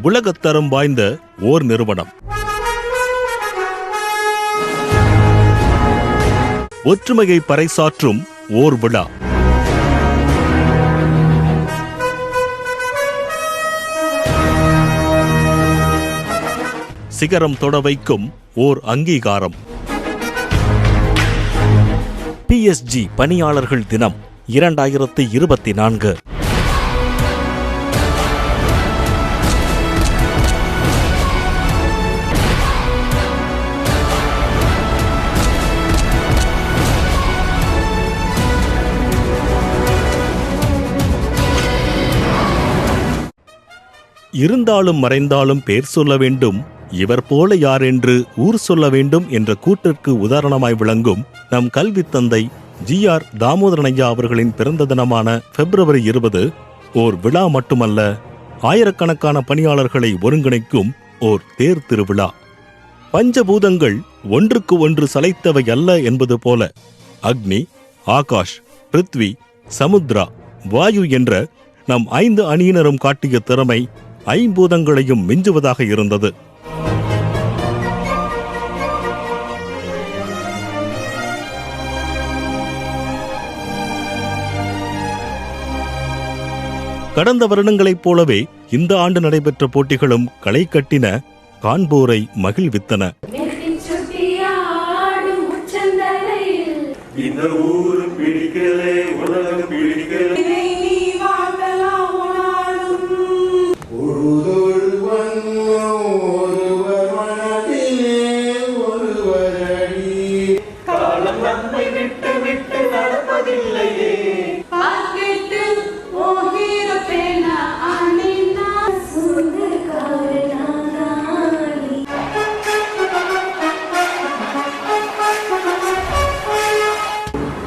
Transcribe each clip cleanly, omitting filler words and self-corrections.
உலகத்தரம் வாய்ந்த ஓர் நிறுவனம். ஒற்றுமையை பறைசாற்றும் ஓர் விழா. சிகரம் தொட வைக்கும் ஓர் அங்கீகாரம். PSG பணியாளர்கள் தினம் 2024. இருந்தாலும் மறைந்தாலும் பேர் சொல்ல வேண்டும், இவர் போல யார் என்று ஊர் சொல்ல வேண்டும் என்ற கூட்டிற்கு உதாரணமாய் விளங்கும் நம் கல்வி தந்தை GR தாமோதரனையா அவர்களின் பிறந்த தினமான February 20 ஓர் விழா மட்டுமல்ல, ஆயிரக்கணக்கான பணியாளர்களை ஒருங்கிணைக்கும் ஓர் தேர் திருவிழா. பஞ்சபூதங்கள் ஒன்றுக்கு ஒன்று சளைத்தவை அல்ல என்பது போல அக்னி, ஆகாஷ், பிருத்வி, சமுத்ரா, வாயு என்ற நம் 5 அணியினரும் காட்டிய திறமை ஐம்பூதங்களையும் மிஞ்சுவதாக இருந்தது. கடந்த வருடங்களைப் போலவே இந்த ஆண்டு நடைபெற்ற போட்டிகளும் களை கட்டின, காண்போரை மகிழ்வித்தன.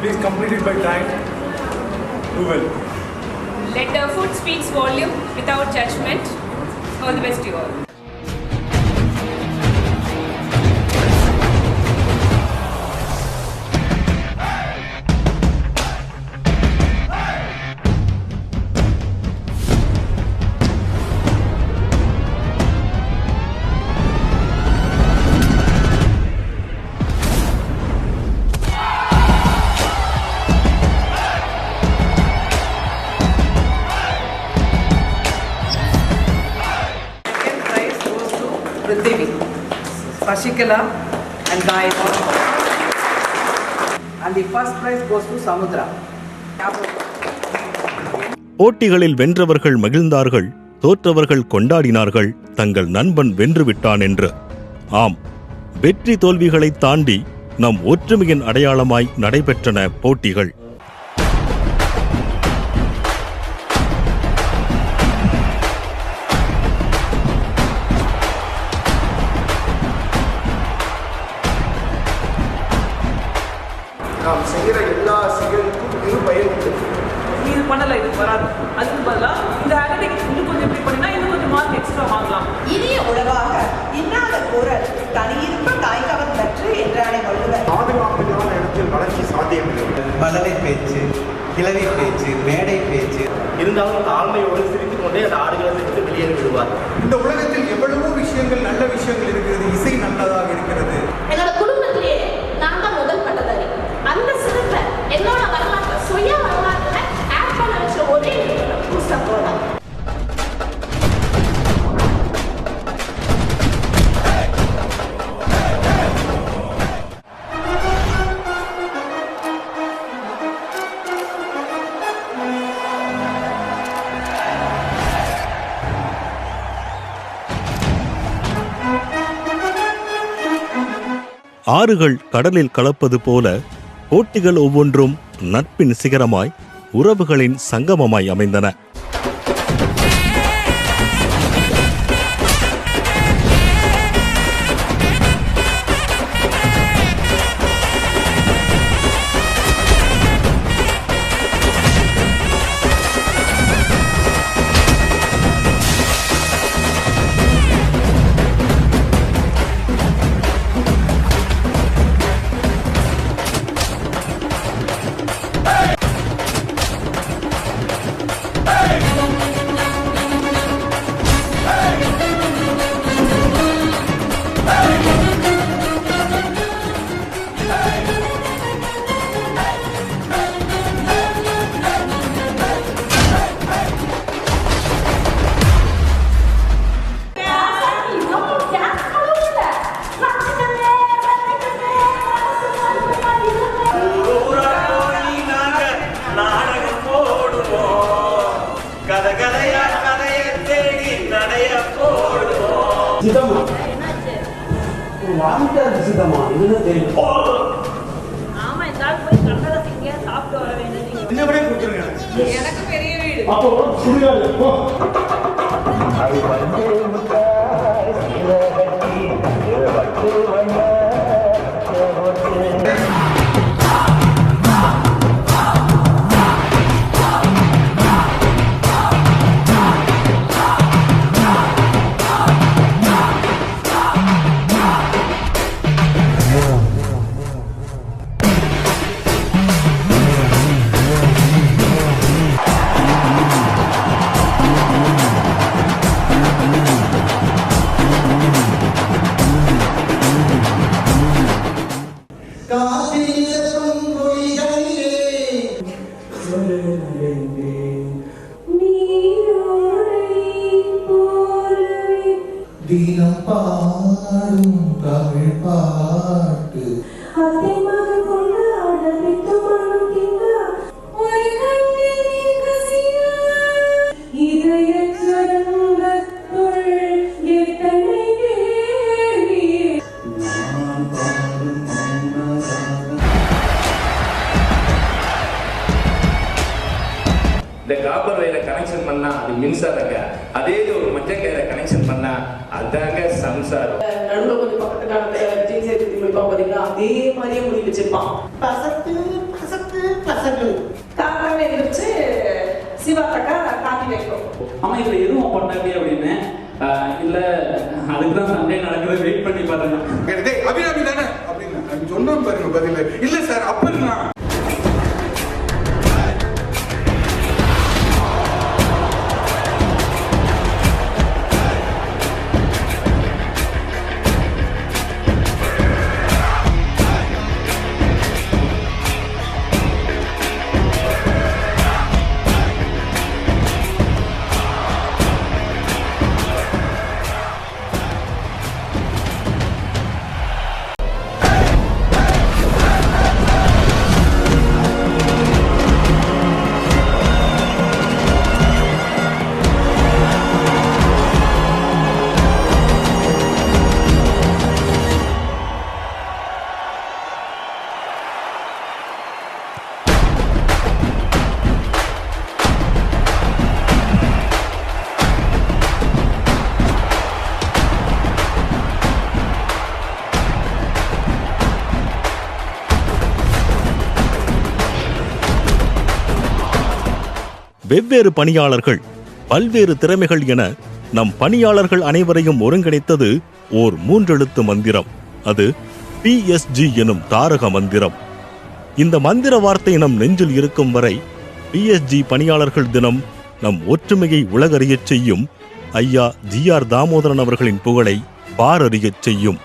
Please complete it by time. Do well. Let the food speaks volume without judgment. All the best to you all. Prithvi, Sashikala and Gayatri. And the first prize goes to Samudra. போட்டிகளில் வென்றவர்கள் மகிழ்ந்தார்கள், தோற்றவர்கள் கொண்டாடினார்கள் தங்கள் நண்பன் வென்று விட்டான் என்று. ஆம், வெற்றி தோல்விகளை தாண்டி நம் ஒற்றுமையின் அடையாளமாய் நடைபெற்றன போட்டிகள். நாம் செய்கிற எல்லா செயலுக்கும் இது பயன் உண்டு. இது பண்ணல, இது வராது. அதுக்கு பதிலாக இந்த ஆக்டிவிட்டி இன்னும் கொஞ்சம் எப்படி பண்ணினா இன்னும் கொஞ்சம் மார்க் எக்ஸ்ட்ரா வாங்கலாம். இனிய உணவாக இன்னாத குரல் தனியிருப்ப தாய்கவர் கற்று என்றானே வள்ளுவர். பாதுகாப்பில்லாத இடத்தில் வளர்ச்சி சாத்தியமில்லை. பலவை பேச்சு, கிளவி பேச்சு, மேடை பேச்சு இருந்தாலும் தாழ்மையோடு சிரித்துக் கொண்டே அந்த ஆடுகளை விட்டு வெளியேறி விடுவார். இந்த உலகத்தில் எவ்வளவோ விஷயங்கள், நல்ல விஷயங்கள் இருக்கிறது. இசை நல்லதாக இருக்கிறது. என்னோட குடும்பத்திலேயே நான் தான் முதல் பட்டதாரி. அந்த சிறப்பை என்னோட வரலாற்றை சுய வரலாற்றுல ஆட் பண்ண வச்ச ஒரே புஸ்தகம் தான். ஆறுகள் கடலில் கலப்பது போல போட்டிகள் ஒவ்வொன்றும் நட்பின் சிகரமாய், உறவுகளின் சங்கமமாய் அமைந்தன. என்னாச்சு? வாங்கிட்டாரு சித்தம்மா, இதுதான் தெரியும். ஆமா, இந்த ஆள் போய் கண்டதை திங்க சாப்பிட்டு வர வேண்டியது. இந்த விட கொடுத்துருங்க எனக்கு. எனக்கு பெரிய வீடு. அப்போ சுடுகாடு போ. தினம் பாடும் தமிழ் பாட்டு இந்த காப்பர் வயரை கனெக்ஷன் பண்ணா அது மின்சாரங்க, அதே ஒரு மஞ்சள் கயிறை கனெக்ஷன் பண்ணா அதாங்க சம்சாரம். நடுவில் கொஞ்சம் பக்கத்து காலத்துல ஜீன்ஸ் எடுத்து முடிப்பான் பாத்தீங்களா, அதே மாதிரியே முடி வச்சிருப்பான். பசத்து பசத்து பசத்து காக்காவே இருந்துச்சு, சிவா கட்டா காப்பி வைக்கும். ஆமா, இதுல எதுவும் பண்ணாதே அப்படின்னு இல்ல, அதுக்குதான் சண்டே நடக்குது, வெயிட் பண்ணி பாருங்க. அபிராமி தானே அப்படின்னு சொன்னோம் பாருங்க பதில். இல்ல சார் அப்படின்னா வெவ்வேறு பணியாளர்கள், பல்வேறு திறமைகள் என நம் பணியாளர்கள் அனைவரையும் ஒருங்கிணைத்தது ஓர் 3 எழுத்து மந்திரம். அது PSG எனும் தாரக மந்திரம். இந்த மந்திர வார்த்தை நம் நெஞ்சில் இருக்கும் வரை PSG பணியாளர்கள் தினம் நம் ஒற்றுமையை உலகறியச் செய்யும். ஐயா GR தாமோதரன் அவர்களின் புகழை பாரறியச் செய்யும்.